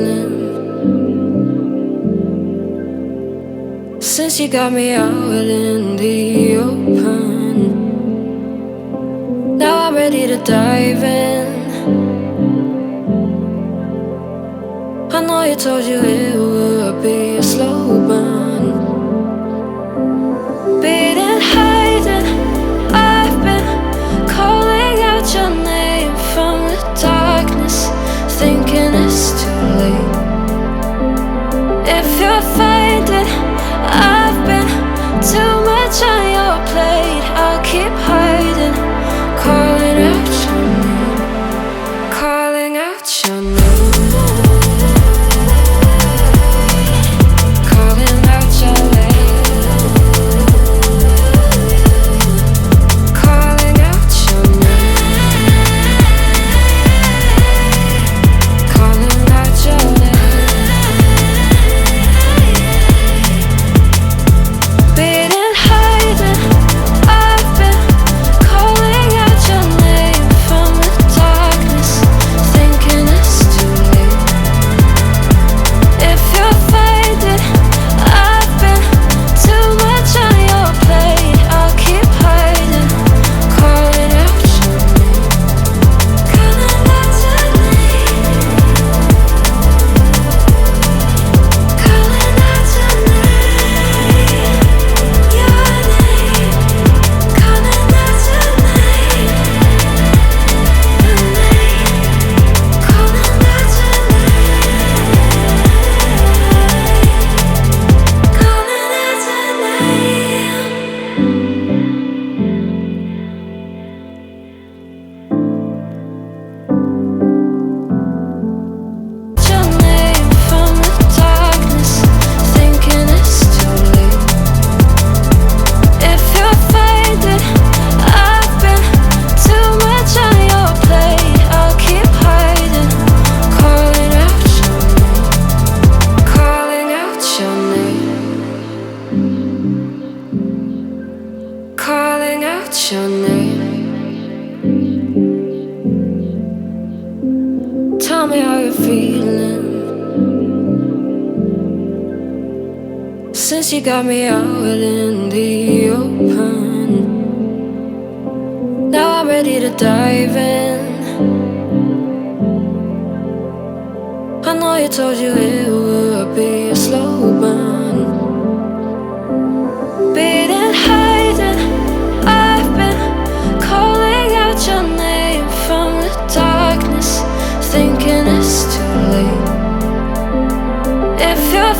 feeling since you got me out in the open. Now I'm ready to dive in. I know you told you it would be a slow burn. Beating, hiding, I've been calling out your name from the darkness, thinking it's too late. If you're finding I've been too much on your plate, I'll keep hiding, calling out your name, calling out your name. Calling out your name. Tell me how you're feeling since you got me out in the open. Now I'm ready to dive in. I know you told you it would be a slow burn. Beating, hiding, I've been calling out your name from the darkness, thinking it's too late. If you're